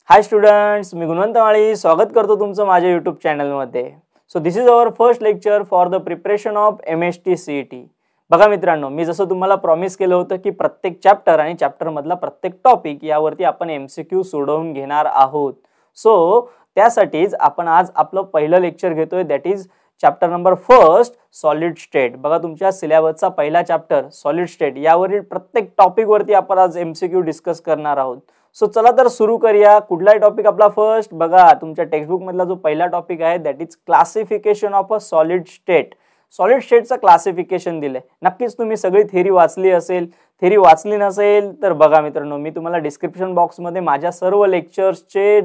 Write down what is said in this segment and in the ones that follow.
हाय students, मी गुणवंत माळी स्वागत करतो तुमचं माझ्या यूट्यूब चॅनलमध्ये. So this is our first lecture for the preparation of MST CET. बघा मित्रांनो, मी जसं तुम्हाला प्रॉमिस केलं होतं की प्रत्येक चॅप्टर आणि चॅप्टरमधला प्रत्येक टॉपिक यावरती आपण MCQ सोडवून घेणार आहोत. सो त्यासाठीच आपण आज आपलं पहिलं लेक्चर घेतोय, that is chapter number first solid state. बघा तुमच्या सिलेबसचा पहिला चॅप्टर सॉलिड स्टेट यावरील प्रत्येक टॉपिक वरती आपण आज MCQ डिस्कस करणार आहोत. सो चला तर सुरू करूया. कुठला टॉपिक आपला फर्स्ट? बघा तुमच्या टेक्स्टबुक मधला जो पहिला टॉपिक आहे that is classification of a solid state. Solid स्टेटचं क्लासिफिकेशन दिलंय. नक्कीच तुम्ही सगळी थेरी वाचली असेल. थेरी वाचली नसेल तर बघा मित्रांनो, मी तुम्हाला डिस्क्रिप्शन बॉक्समध्ये माझ्या सर्व लेक्चर्सचे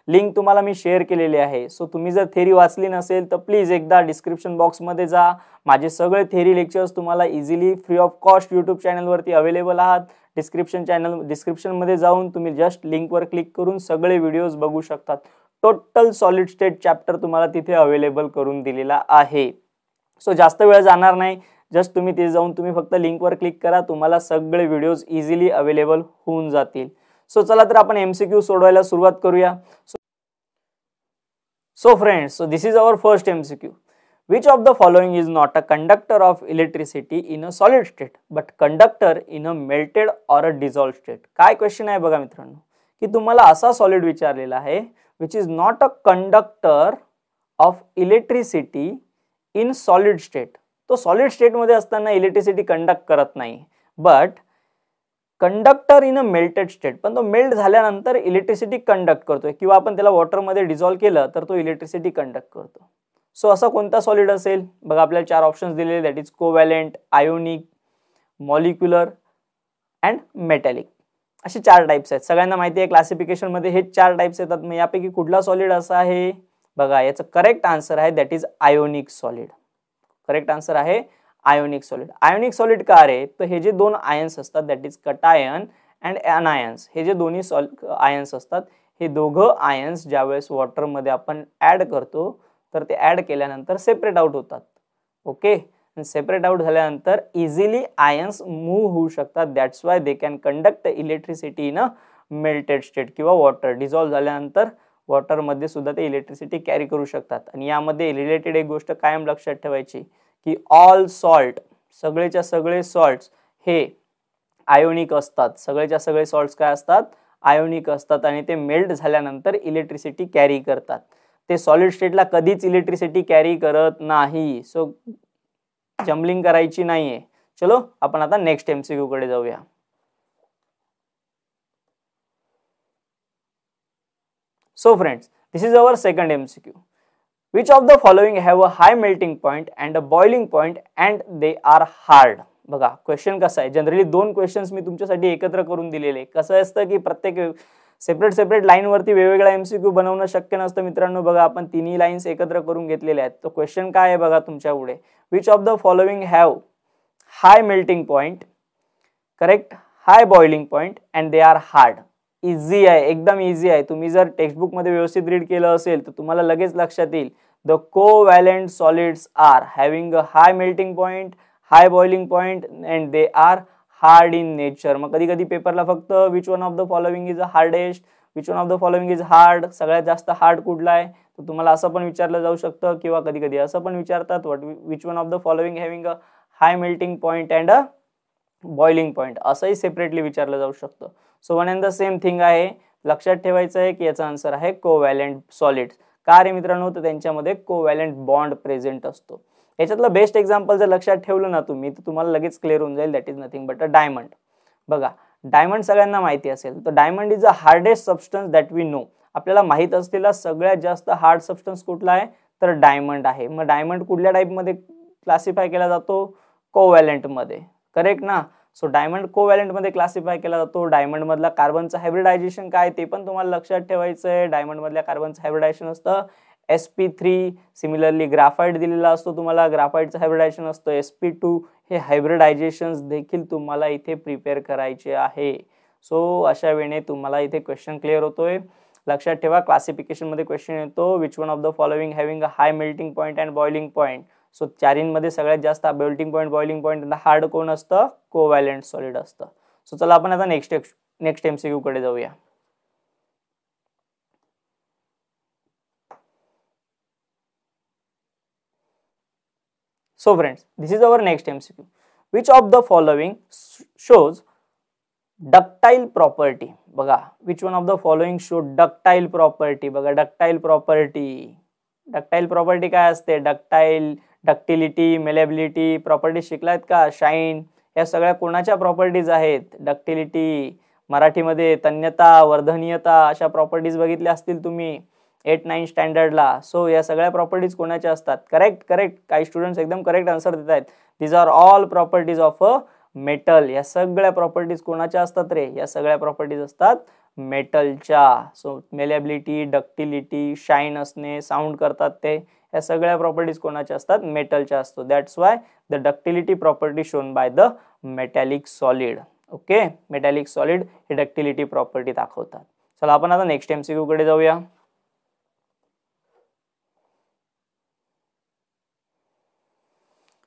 लिंक तुम्हाला मी शेअर केलेली आहे. सो तुम्ही जर थेरी वाचली नसेल तर प्लीज एकदा डिस्क्रिप्शन बॉक्समध्ये जा. माझे सगळे थेरी लेक्चर्स तुम्हाला easily free of cost YouTube चॅनलवरती अवेलेबल आहात. डिस्क्रिप्शनमध्ये जाऊन तुम्ही जस्ट लिंकवर क्लिक करून सगळे व्हिडिओज बघू शकतात. टोटल सॉलिड स्टेट चॅप्टर तुम्हाला तिथे अवेलेबल करून दिलेला आहे. सो जास्त वेळ जाणार नाही, जस्ट तुम्ही तिथे जाऊन तुम्ही फक्त लिंकवर क्लिक करा, तुम्हाला सगळे व्हिडिओज इझिली अवेलेबल होऊन जातील. सो चला तर आपण MCQ सोडवायला सुरुवात करूया. So friends, so this is our first MCQ. Which of the following is not a conductor of electricity in a solid state but conductor in a melted or a dissolved state? काय question आहे बघा मित्रांनो, की तुम्हाला असा solid विचारलेला आहे which is not a conductor of electricity in solid state. तो सॉलिड स्टेट मध्ये असताना इलेक्ट्रिसिटी कंडक्ट करत नाही, but conductor in a melted state. पण तो मेल्ट झाल्यानंतर इलेक्ट्रिसिटी कंडक्ट करतोय, किंवा आपण त्याला वॉटर मध्ये डिझॉल्व केलं तर तो इलेक्ट्रिसिटी कंडक्ट करतो. सो असा कोणता सॉलिड असेल? बघा आपल्याला चार ऑप्शन्स दिलेले, that is covalent, ionic, molecular and metallic. असे चार टाइप्स आहेत. सगळ्यांना माहिती आहे क्लासिफिकेशन मध्ये हे चार टाइप्स येतात. मग यापैकी कुठला सॉलिड असा आहे? बघा याचं करेक्ट आन्सर आहे that is ionic solid. Correct answer आहे आयोनिक सॉलिड. आयोनिक सॉलिड का रे? तर हे जे दोन आयन्स असतात दॅट इज कटायन अँड एनायन्स, हे जे दोन्ही आयन्स असतात, हे दोघं आयन्स ज्यावेळेस वॉटर मध्ये आपण ऍड करतो तर ते ऍड केल्यानंतर सेपरेट आउट होतात. ओके, सेपरेट आउट झाल्यानंतर इझिली आयन्स मूव्ह होऊ शकतात. That's why they can conduct electricity in a melted state, किंवा वॉटर डिझॉल्व झाल्यानंतर वॉटर मध्ये सुद्धा ते इलेक्ट्रिसिटी कॅरी करू शकतात. आणि यामध्ये रिलेटेड एक गोष्ट कायम लक्षात ठेवायची की ऑल सॉल्ट, सगळेच्या सगळे सॉल्ट्स हे आयोनिक असतात. सगळेच्या सगळे सॉल्ट्स काय असतात? आयोनिक असतात. आणि ते मेल्ट झाल्यानंतर इलेक्ट्रिसिटी कॅरी करतात. ते सॉलिड स्टेटला कधीच इलेक्ट्रिसिटी कॅरी करत नाही. सो जम्बलिंग करायची नाहीये. चलो आपण आता नेक्स्ट MCQ कडे जाऊया. So friends, this is our second MCQ. Which of the following have a high melting point and a boiling point and they are hard? बघा क्वेश्चन कसा आहे. जनरली दोन क्वेश्चन्स मी तुमच्यासाठी एकत्र करून दिलेले. कसं असतं की प्रत्येक सेपरेट लाईन वरती वेगवेगळा MCQ बनवणं शक्य नसतं मित्रांनो. बघा आपण तिन्ही लाईन्स एकत्र करून घेतलेल्या आहेत. तो क्वेश्चन काय आहे बघा तुमच्या पुढे. Which of the following have high melting point, correct, high boiling point and they are hard. Easy आहे, एकदम इझी आहे. तुम्ही जर टेक्स्टबुक मध्ये व्यवस्थित रीड केलं असेल तर तुम्हाला लगेच लक्षात येईल. The covalent solids are having a high melting point, high boiling point and they are hard in nature. मग कधी कधी पेपरला फक्त which one of the following is a hardest, which one of the following is hard, सगळ्यात जास्त hard कुठला आहे तर तुम्हाला असं पण विचारलं जाऊ शकतं, किंवा कधी कधी असं पण विचारतात which one of the following having a high melting point and a boiling point, असंही सेपरेटली विचारलं जाऊ शकतं. So one and the same thing आहे. लक्षात ठेवायचं आहे की याचा आन्सर आहे कोव्हॅलेंट सॉलिड्स. का रे मित्रांनो? तर त्यांच्यामध्ये कोव्हॅलेंट बॉन्ड प्रेझेंट असतो. याच्यातलं बेस्ट एक्झाम्पल जर लक्षात ठेवलं ना तुम्ही तर तुम्हाला लगेच क्लिअर होऊन जाईल. That is nothing but a diamond. बघा डायमंड सगळ्यांना माहिती असेल. तर diamond is a hardest substance that we know. आपल्याला माहित असलेला सगळ्यात जास्त हार्ड सबस्टन्स कुठला आहे तर डायमंड आहे. मग डायमंड कुठल्या टाइप मध्ये क्लासिफाय केला जातो? कोव्हॅलेंट मध्ये. करेक्ट ना? सो डायमंड कोव्हॅलेंट मध्ये क्लासिफाय केला जातो. डायमंड मधला कार्बनचं हायब्रिडायझेशन काय ते पण तुम्हाला लक्षात ठेवायचं आहे. डायमंड मधल्या कार्बनचं हायब्रिडायझेशन असतं sp3. सिमिलरली ग्राफाइट दिलेला असतो तुम्हाला, ग्राफाइटचं हायब्रिडायझेशन असतं sp2. हे हायब्रिडायझेशन देखील तुम्हाला इथे प्रिपेअर करायचे आहे. सो अशा वेळेने तुम्हाला इथे क्वेश्चन क्लिअर होतोय. लक्षात ठेवा क्लासिफिकेशन मध्ये क्वेश्चन येतो which one of the following having a high melting point and boiling point. So चारींमध्ये सगळ्यात जास्त melting point, boiling point hard कोण असतं? कोव्हॅलेंट सॉलिड असतं. सो चला आपण आता नेक्स्ट MCQ कडे जाऊया. So friends, this is our next MCQ. Which of the following shows ductile property? बघा, which one of the following show ductile property? बघा, ductile property काय असते? डक्टिलिटी, मेलेबिलिटी प्रॉपर्टी शिकलात का? शाईन, या सगळ्या कोणाच्या प्रॉपर्टीज आहेत? डक्टिलिटी, मराठीमध्ये तन्यता, वर्धनीयता अशा प्रॉपर्टीज बघितल्या असतील तुम्ही 8-9 स्टँडर्डला. सो या सगळ्या प्रॉपर्टीज कोणाच्या असतात? करेक्ट. काही स्टुडंट्स एकदम करेक्ट आन्सर देत आहेत. These are all properties of a metal. या सगळ्या प्रॉपर्टीज कोणाच्या असतात रे? या सगळ्या प्रॉपर्टीज असतात मेटलच्या. सो मेलेबिलिटी, डक्टिलिटी, शाईन असणे, साऊंड करतात ते, या सगळ्या प्रॉपर्टीज कोणाच्या असतात? मेटलच्या असतो. That's why the ductility property shown by the metallic solid. Okay, metallic solid हे डक्टिलिटी प्रॉपर्टी दाखवतात. चला आपण आता नेक्स्ट MCQ कडे जाऊया.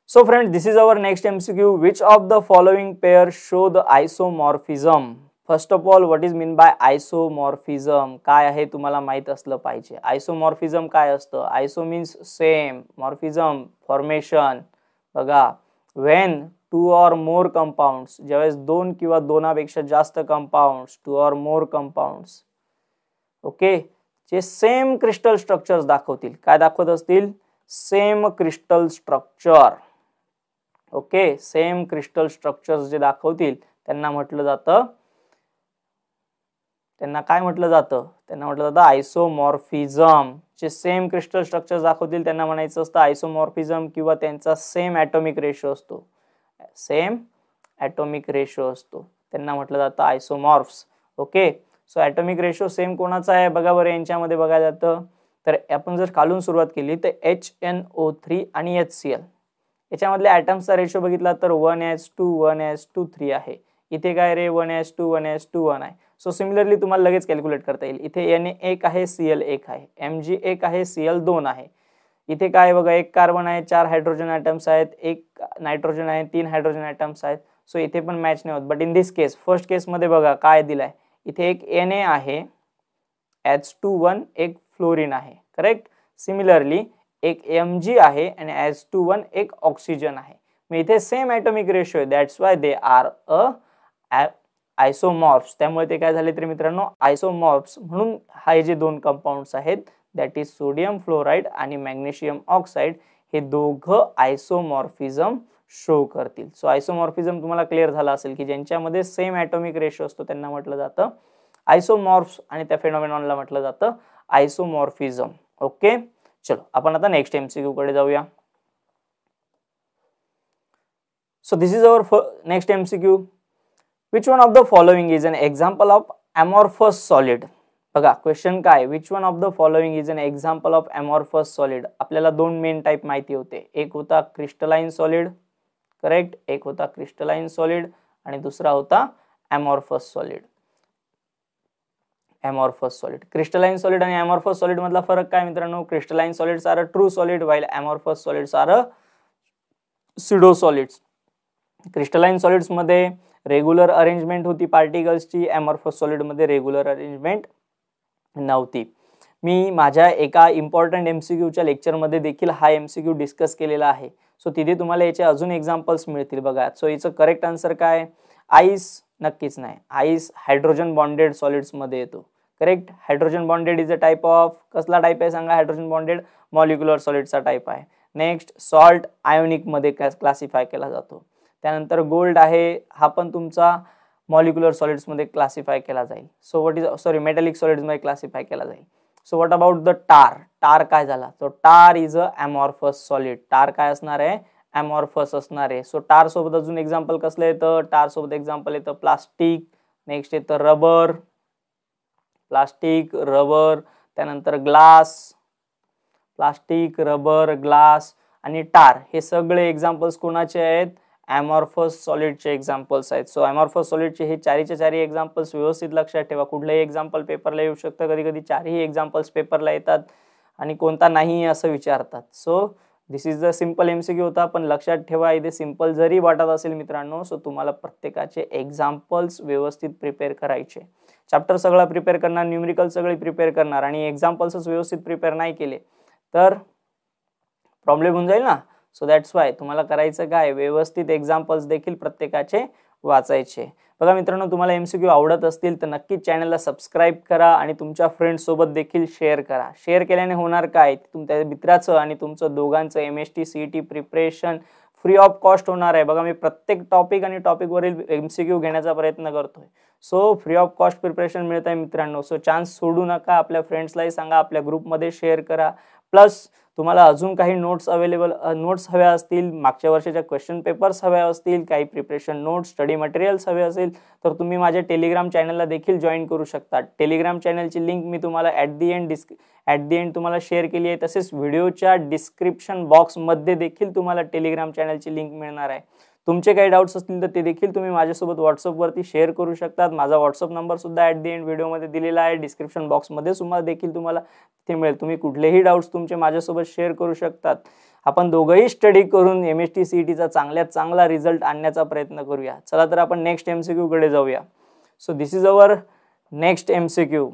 So friends, this is our next MCQ. Which of the following pair show the isomorphism? First of all, what is mean by isomorphism? काय आहे तुम्हाला माहित असलं पाहिजे. Isomorphism काय असतं? Iso means same, morphism formation. बघा, when two or more compounds, ज्यावेळेस दोन किंवा दोनापेक्षा जास्त compounds, two or more compounds, okay, जे सेम क्रिस्टल स्ट्रक्चर्स दाखवतील. काय दाखवत असतील? Same crystal structure. Okay, same crystal structures जे दाखवतील त्यांना म्हटलं जातं, त्यांना काय म्हटलं जातं? त्यांना म्हटलं जातं आयसोमॉर्फिझम. जे सेम क्रिस्टल स्ट्रक्चर्स दाखवतील त्यांना म्हणायचं असतं आयसोमॉर्फिझम, किंवा त्यांचा सेम ॲटॉमिक रेशो असतो, सेम ॲटॉमिक रेशो असतो, त्यांना म्हटलं जातं isomorphs. Okay, so atomic ratio same कोणाचा आहे बघा बरं यांच्यामध्ये बघायला जातं. तर आपण जर खालून सुरुवात केली तर HNO3 आणि HCl याच्यामधल्या ॲटम्सचा रेशो बघितला तर 1:2 1:2 3 आहे. इथे काय रे? 1:2 1:2 1 आहे. सो सिमिलरली तुम्हाला लगेच कॅल्क्युलेट करता येईल. इथे Na 1 आहे, Cl 1 आहे, Mg 1 आहे, Cl 2 आहे. इथे काय बघा, 1 कार्बन आहे, 4 हायड्रोजन ॲटम्स आहेत, 1 नायट्रोजन आहे, 3 हायड्रोजन ॲटम्स आहेत. सो इथे पण मॅच नाही होत. But in this case, first केसमध्ये बघा काय दिलाय, इथे एक Na आहे, H21 एक फ्लोरीन आहे. करेक्ट. सिमिलरली एक Mg आहे आणि H21 एक ऑक्सिजन आहे. मग इथे सेम ॲटॉमिक रेशो आहे. That's why they are a isomorphs. त्यामुळे ते काय झाले तर मित्रांनो आयसोमॉर्फ्स. म्हणून हे जे दोन कंपाऊंड्स आहेत दॅट इज सोडियम फ्लोराईड आणि मॅग्नेशियम ऑक्साईड, हे दोघं आयसोमॉर्फिझम शो करतील. सो आयसोमॉर्फिझम तुम्हाला क्लिअर झाला असेल की ज्यांच्यामध्ये सेम ॲटॉमिक रेशो असतो त्यांना म्हटलं जातं आयसोमॉर्फ्स आणि त्या फेनॉमेनॉनला म्हटलं जातं आयसोमॉर्फिझम. ओके, चलो आपण आता नेक्स्ट MCQ कडे जाऊया. So this is our next MCQ. Which one of the following is an example of amorphous solid? बघा क्वेश्चन काय, which one of the following is an example of amorphous solid? आपल्याला दोन main type माहिती होते. एक होता crystalline solid, correct, एक होता क्रिस्टलाइन सॉलिड आणि दुसरा होता amorphous solid. Amorphous solid, crystalline solid आणि अमॉर्फस सॉलिड मधला फरक काय मित्रांनो? Crystalline solids are a true solid while amorphous solids are a pseudo solids. Crystalline solids मध्ये रेग्युलर अरेंजमेंट होती पार्टिकल्सची, अमॉर्फस सॉलिड मध्ये रेग्युलर अरेंजमेंट नव्हती. मी माझ्या एका इम्पॉर्टंट MCQच्या लेक्चरमध्ये देखील हा MCQ डिस्कस केलेला आहे. सो तिथे तुम्हाला याचे अजून एक्झाम्पल्स मिळतील बघा. सो याचं करेक्ट आन्सर काय? आईस नक्कीच नाही. आईस हायड्रोजन बॉन्डेड सॉलिड्स मध्ये येतो. Correct. Hydrogen bonded is a type of, कसला टाइप आहे सांगा? हायड्रोजन बॉन्डेड मॉलिक्युलर सॉलिडचा टाइप आहे. नेक्स्ट सॉल्ट आयोनिक मध्ये क्लासिफाय केला जातो. त्यानंतर गोल्ड आहे, हा पण तुमचा मॉलिक्युलर सॉलिड्स मध्ये क्लासिफाय केला जाईल. So what is metallic solids मध्ये क्लासिफाय केला जाईल. सो व्हॉट अबाउट द टार? टार काय झाला? तो टार इज अ अमॉर्फस सॉलिड. टार काय असणार आहे? अमॉर्फस असणार आहे. सो टार सोबत अजून एक्झाम्पल कसलं येतं? टार सोबत एक्झाम्पल येतं प्लास्टिक, नेक्स्ट येतं रबर, प्लास्टिक रबर, त्यानंतर ग्लास, प्लास्टिक रबर ग्लास आणि टार, हे सगळे एक्झाम्पल्स कोणाचे आहेत? अमॉर्फस सॉलिडचे एक्झाम्पल्स आहेत. सो अमॉर्फस सॉलिडचे हे चारीचे चारी एक्झाम्पल्स व्यवस्थित लक्षात ठेवा. कुठलंही एक्झाम्पल पेपरला येऊ शकतं, कधी कधी चारही एक्झाम्पल्स पेपरला येतात आणि कोणता नाही असं विचारतात. So this is the simple MCQ होता, पण लक्षात ठेवा इथे सिंपल जरी वाटत असेल मित्रांनो, सो तुम्हाला प्रत्येकाचे एक्झाम्पल्स व्यवस्थित प्रिपेअर करायचे. चॅप्टर सगळा प्रिपेअर करणार, न्यूमेरिकल सगळी प्रिपेअर करणार आणि एक्झाम्पल्सच व्यवस्थित प्रिपेअर नाही केले तर प्रॉब्लेम होऊन जाईल ना. सो दॅट्स वाय तुम्हाला करायचं काय, व्यवस्थित एक्झाम्पल्स देखील प्रत्येकाचे वाचायचे. बघा मित्रांनो, तुम्हाला MCQ आवडत असतील तर नक्कीच चॅनलला सबस्क्राईब करा आणि तुमच्या फ्रेंड्स सोबत देखील शेअर करा. शेअर केल्याने होणार काय, तुमच्या मित्राचं आणि तुमचं दोघांचं MST CET preparation free of cost होणार आहे. बघा, मी प्रत्येक टॉपिक आणि टॉपिकवरील MCQ घेण्याचा प्रयत्न करतोय. So free of cost preparation मिळत आहे मित्रांनो. सो चान्स सोडू नका. आपल्या फ्रेंड्सलाही सांगा, आपल्या ग्रुपमध्ये शेअर करा. प्लस तुम्हाला अजून काही नोट्स नोट्स हव्या असतील, मागच्या वर्षाच्या क्वेश्चन पेपर्स हव्या असतील, काही प्रिपरेशन नोट्स, स्टडी मटेरियल्स हवे असेल तर तुम्ही माझ्या टेलिग्राम चॅनलला देखील जॉईन करू शकता. टेलिग्राम चॅनलची लिंक मी तुम्हाला ॲट दी एंड तुम्हाला शेअर केली आहे. तसेच व्हिडिओच्या डिस्क्रिप्शन बॉक्समध्ये देखील तुम्हाला टेलिग्राम चॅनलची लिंक मिळणार आहे. तुमचे काही डाऊट्स असतील तर ते देखील तुम्ही माझ्यासोबत व्हॉट्सअपवरती शेअर करू शकतात. माझा व्हॉट्सअप नंबर सुद्धा ॲट दी एंड व्हिडिओमध्ये दिलेला आहे. डिस्क्रिप्शन बॉक्समध्ये तुम्हाला देखील तुम्हाला ते मिळेल. तुम्ही कुठलेही डाऊट्स तुमचे माझ्यासोबत शेअर करू शकतात. आपण दोघंही स्टडी करून MST CETचा चांगल्यात चांगला रिझल्ट आणण्याचा प्रयत्न करूया. चला तर आपण नेक्स्ट MCQ कडे जाऊया. So this is our next MCQ.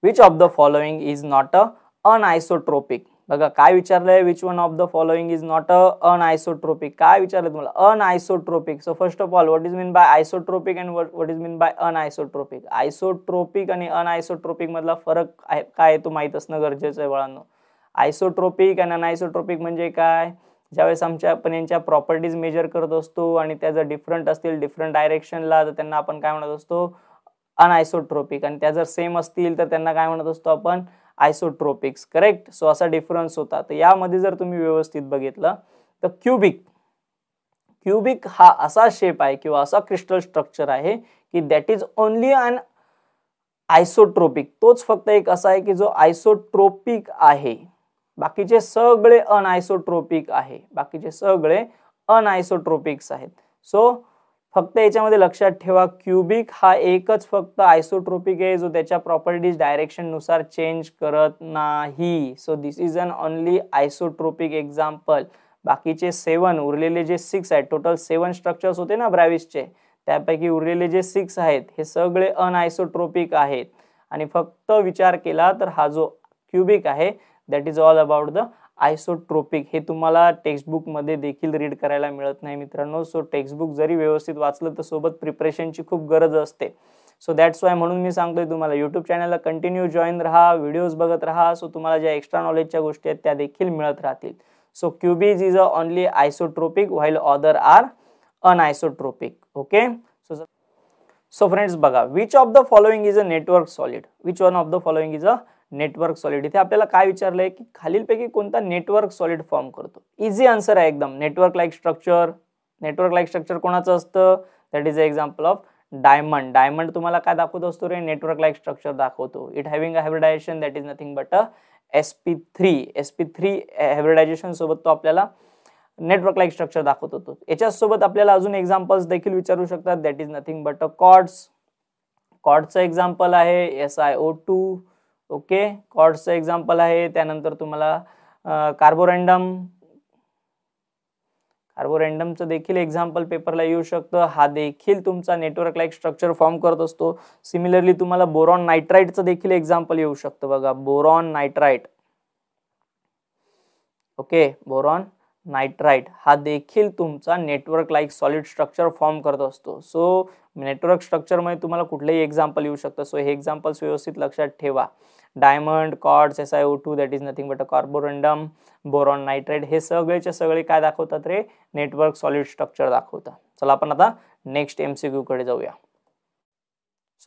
Which of the following is not anisotropic. बघा काय विचारलंय, which one of the following is not anisotropic. काय विचारलंय तुम्हाला, anisotropic. So first of all, what is mean by isotropic and what is mean by anisotropic. Isotropic आणि anisotropic मधला फरक काय तो माहित असणं गरजेचं आहे बाळांनो. आयसोट्रोपिक आणि अनआयसोट्रोपिक म्हणजे काय, ज्यावेळेस आपण यांच्या प्रॉपर्टीज मेजर करत असतो आणि त्या जर डिफरंट असतील डिफरंट डायरेक्शनला तर त्यांना आपण काय म्हणत असतो, अनआयसोट्रोपिक. आणि त्या जर सेम असतील तर त्यांना काय म्हणत असतो आपण, आयसोट्रोपिक्स. करेक्ट. सो असा डिफरन्स होता. तर यामध्ये जर तुम्ही व्यवस्थित बघितलं तर क्युबिक हा असा शेप आहे किंवा असा क्रिस्टल स्ट्रक्चर आहे की दॅट इज ओनली अन आयसोट्रोपिक. तोच फक्त एक असा आहे की जो आयसोट्रोपिक आहे. बाकीचे सगळे अनआयसोट्रोपिक आहे. बाकीचे सगळे अनआयसोट्रोपिक्स आहेत. सो फक्त याच्यामध्ये लक्षात ठेवा, क्युबिक हा एकच फक्त आयसोट्रोपिक आहे जो त्याच्या प्रॉपर्टीज डायरेक्शन नुसार चेंज करत नाही. So this is an only isotropic example. बाकीचे 7 उरलेले जे 6 आहेत, टोटल 7 स्ट्रक्चर्स होते ना ब्रॅव्हिसचे, त्यापैकी उरलेले जे 6 आहेत हे सगळे अनआयसोट्रोपिक आहेत. आणि फक्त विचार केला तर हा जो क्युबिक आहे that is all about the isotropic. हे तुम्हाला टेक्स्टबुक मध्ये देखील रीड करायला मिळत नाही मित्रांनो. सो टेक्स्टबुक जरी व्यवस्थित वाचलं तर सोबत प्रिपरेशनची खूप गरज असते. सो दॅट्स वाय म्हणून मी सांगतोय तुम्हाला युट्यूब चॅनलला कंटिन्यू जॉईन राहा, व्हिडिओज बघत राहा. सो तुम्हाला ज्या एक्स्ट्रा नॉलेजच्या गोष्टी आहेत त्या देखील मिळत राहतील. So cubic is a only isotropic while other are anisotropic. Okay. So friends बघा, which of the following is a network solid. Which one of the following is a network solid. इथे आपल्याला काय विचारलंय की खालीलपैकी कोणता नेटवर्क सॉलिड फॉर्म करतो. Easy answer आहे एकदम, network like structure. Network like structure कोणाचं असतं, that is a example of diamond. Diamond तुम्हाला काय दाखवत असतो रे, नेटवर्क लाईक स्ट्रक्चर दाखवतो. It having a hybridisation that is nothing but a sp3 hybridisation सोबत तो आपल्याला नेटवर्क लाईक स्ट्रक्चर दाखवत होतो. याच्यासोबत आपल्याला अजून एक्झाम्पल्स देखील विचारू शकतात. That is nothing but a कॉर्ड्सचं एक्झाम्पल आहे SiO2. ओके, कॉर्ड्सचं एक्झाम्पल आहे. त्यानंतर तुम्हाला कार्बोरंडमचं देखील एक्झाम्पल पेपरला येऊ शकतं. हा देखील तुमचा नेटवर्क लाईक स्ट्रक्चर फॉर्म करत असतो. सिमिलरली तुम्हाला बोरॉन नायट्राइटचं देखील एक्झाम्पल येऊ शकतं. बघा, boron nitrite. Okay, boron nitrite हा देखील तुमचा network like solid structure form करत असतो. सो नेटवर्क स्ट्रक्चर मध्ये तुम्हाला कुठलेही एक्झाम्पल येऊ शकतं. सो हे एक्झाम्पल्स व्यवस्थित लक्षात ठेवा. Diamond, quartz, SiO2 that is nothing but a carborundum, boron nitride हे सगळेचे सगळे काय दाखवतात रे, नेटवर्क सॉलिड स्ट्रक्चर दाखवतात. चला आपण आता नेक्स्ट MCQ कडे जाऊया.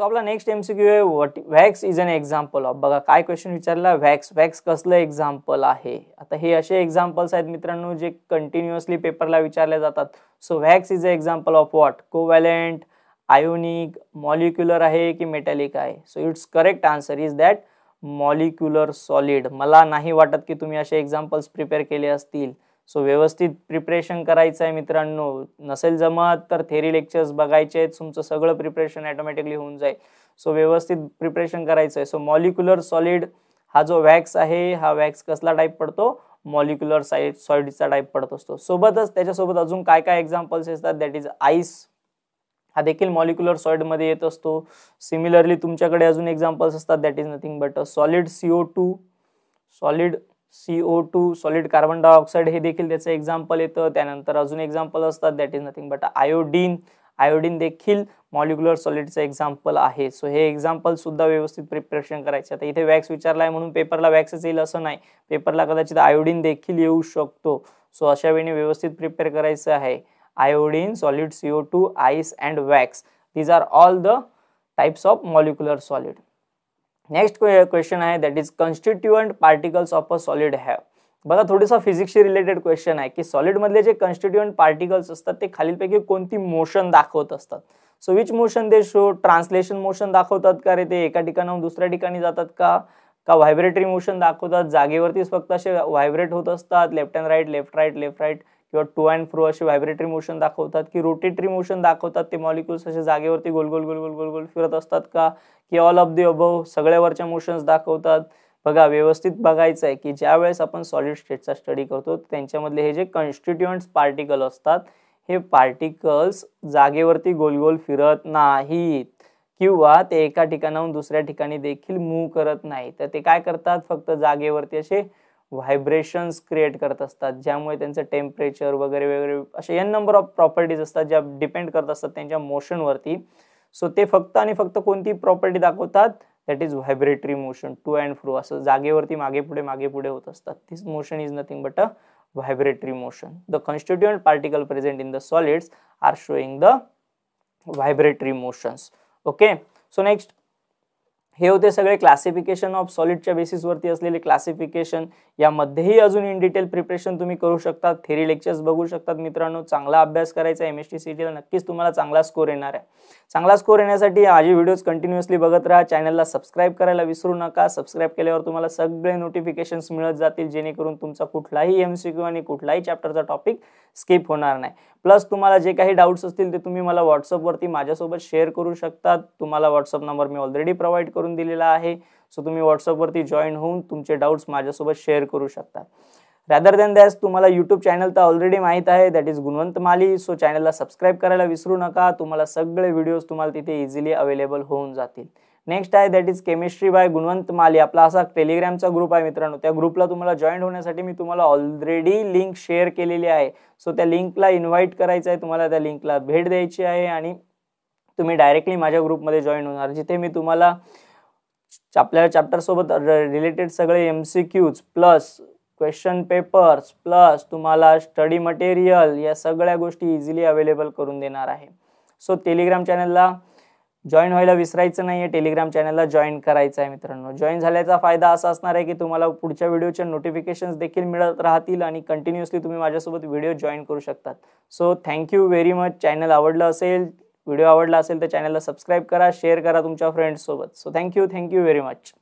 सो आपला नेक्स्ट MCQ आहे wax is an example of. बघा काय क्वेश्चन विचारला, वॅक्स कसलं एक्झाम्पल आहे. आता हे असे एक्झाम्पल्स आहेत मित्रांनो जे कंटिन्युअसली पेपरला विचारले जातात. So wax is a example of what, covalent, ionic, molecular आहे की मेटॅलिक आहे. So it's correct answer is that molecular solid. मला नाही वाटत की तुम्ही असे एक्झाम्पल्स प्रिपेअर केले असतील. सो व्यवस्थित प्रिपरेशन करायचं आहे मित्रांनो. नसेल जमत तर थेरी लेक्चर्स बघायचे आहेत, तुमचं सगळं प्रिपरेशन ऑटोमॅटिकली होऊन जाईल. सो व्यवस्थित प्रिपरेशन करायचं आहे. सो मॉलिक्युलर सॉलिड हा जो वॅक्स आहे, हा वॅक्स कसला टाईप पडतो, मॉलिक्युलर सॉलिडचा टाईप पडत असतो. सोबतच त्याच्यासोबत अजून काय काय एक्झाम्पल्स असतात, दॅट इज आईस. हा देखील मॉलिक्युलर सॉलिड मध्ये येत असतो. सिमिलरली तुमच्याकडे अजून एक्झाम्पल्स असतात, that is nothing but a solid CO2, solid CO2 solid carbon dioxide हे देखील त्याचं एक्झाम्पल येतं. त्यानंतर अजून एक्झाम्पल असतात, that is nothing but iodine देखील मॉलिक्युलर सॉलिडचं एक्झाम्पल आहे. सो हे एक्झाम्पल सुद्धा व्यवस्थित प्रिपरेशन करायचे. आता इथे वॅक्स विचारलाय म्हणून पेपरला वॅक्सच येईल असं नाही, पेपरला कदाचित आयोडीन देखील येऊ शकतो. सो अशा वेळी व्यवस्थित प्रिपेअर करायचं आहे. Iodine, solid, CO2, ice and wax, these are all the types of molecular solid. Next question आहे, that is constituent particles of a solid have. बघा थोडासा फिजिक्सशी रिलेटेड क्वेश्चन आहे की सॉलिड मधले जे कन्स्टिट्युएंट पार्टिकल्स असतात ते खालीलपैकी कोणती मोशन दाखवत असतात. So which motion they show? Translation motion दाखवतात का रे ते एका ठिकाणाहून दुसऱ्या ठिकाणी जातात का व्हायब्रेटरी मोशन दाखवतात, जागेवरतीच फक्त असे व्हायब्रेट होत असतात, left and right, left right किंवा टू अँड फ्रो असे व्हायब्रेटरी मोशन दाखवतात, की रोटेटरी मोशन दाखवतात, ते मॉलिक्युल्स असे जागेवरती गोल गोल गोल गोल गोल गोल फिरत असतात का, की ऑल ऑफ द अबव सगळ्यावरच्या मोशन्स दाखवतात. बघा व्यवस्थित बघायचं आहे की ज्या वेळेस आपण सॉलिड स्टेटचा स्टडी करतो त्यांच्यामधले हे जे कन्स्टिट्युएंट्स पार्टिकल असतात हे पार्टिकल्स जागेवरती गोल गोल फिरत नाहीत किंवा ते एका ठिकाणाहून दुसऱ्या ठिकाणी देखील मूव्ह करत नाही. तर ते काय करतात, फक्त जागेवरती असे व्हायब्रेशन्स क्रिएट करत असतात, ज्यामुळे त्यांचं टेम्परेचर वगैरे वगैरे असे एन नंबर ऑफ प्रॉपर्टीज असतात ज्या डिपेंड करत असतात त्यांच्या मोशनवरती. सो ते फक्त आणि फक्त कोणती प्रॉपर्टी दाखवतात, that is vibratory motion, to and fro असं जागेवरती मागे पुढे होत असतात. This motion is nothing but a vibratory motion. The constituent particle present in the solids are showing the vibratory motions. Okay, so next हे होते सगळे क्लासिफिकेशन ऑफ सॉलिडच्या बेसिसवरती असलेले क्लासिफिकेशन. यामध्येही अजून इन डिटेल प्रिपरेशन तुम्ही करू शकता, थेरी लेक्चर्स बघू शकतात मित्रांनो. चांगला अभ्यास करायचा, MST CETला नक्कीच तुम्हाला चांगला स्कोर येणार आहे. चांगला स्कोर येण्यासाठी माझे व्हिडिओज कंटिन्युअसली बघत राहा. चॅनलला सबस्क्राईब करायला विसरू नका. सबस्क्राईब केल्यावर तुम्हाला सगळे नोटिफिकेशन्स मिळत जातील, जेणेकरून तुमचा कुठलाही MCQ आणि कुठलाही चॅप्टरचा टॉपिक स्किप होणार नाही. प्लस तुम्हाला जे काही डाऊट्स असतील ते तुम्ही मला व्हॉट्सअपवरती माझ्यासोबत शेअर करू शकतात. तुम्हाला व्हॉट्सअप नंबर मी ऑलरेडी प्रोव्हाइड करून दिलेला आहे. सो तुम्ही व्हॉट्सअपवरती जॉईन होऊन तुमचे डाऊट्स माझ्यासोबत शेअर करू शकता. रॅदर दॅन दॅट तुम्हाला यूट्यूब चॅनल तर ऑलरेडी माहीत आहे, that is Gunwant Mali. So चॅनलला सबस्क्राईब करायला विसरू नका. तुम्हाला सगळे व्हिडिओज तुम्हाला तिथे इझिली अवेलेबल होऊन जातील. नेक्स्ट आहे दॅट इज केमिस्ट्री बाय गुणवंत माली. आपला असा टेलिग्रामचा ग्रुप आहे मित्रांनो. त्या ग्रुपला तुम्हाला जॉईन होण्यासाठी मी तुम्हाला ऑलरेडी लिंक शेअर केलेली आहे. सो त्या लिंकला इन्व्हाइट करायचं आहे, तुम्हाला त्या लिंकला भेट द्यायची आहे आणि तुम्ही डायरेक्टली माझ्या ग्रुपमध्ये जॉईन होणार, जिथे मी तुम्हाला आपल्या चॅप्टर सोबत रिलेटेड सगळे MCQs plus question papers plus तुम्हाला स्टडी मटेरियल या सगळ्या गोष्टी इझिली अवेलेबल करून देणार आहे. सो टेलिग्राम चॅनलला जॉईन व्हायला विसरायचं नाहीये, टेलिग्राम चॅनलला जॉईन करायचं आहे मित्रांनो. जॉईन झाल्याचा फायदा असा असणार आहे की तुम्हाला पुढच्या व्हिडिओचे नोटिफिकेशन्स देखील मिळत राहतील आणि कंटिन्युअसली तुम्ही माझ्यासोबत व्हिडिओ जॉईन करू शकतात. So thank you very much. Channel आवडलं असेल, व्हिडिओ आवडला असेल तर चॅनलला सबस्क्राईब करा, शेअर करा तुमच्या फ्रेंड्स सोबत. So thank you very much.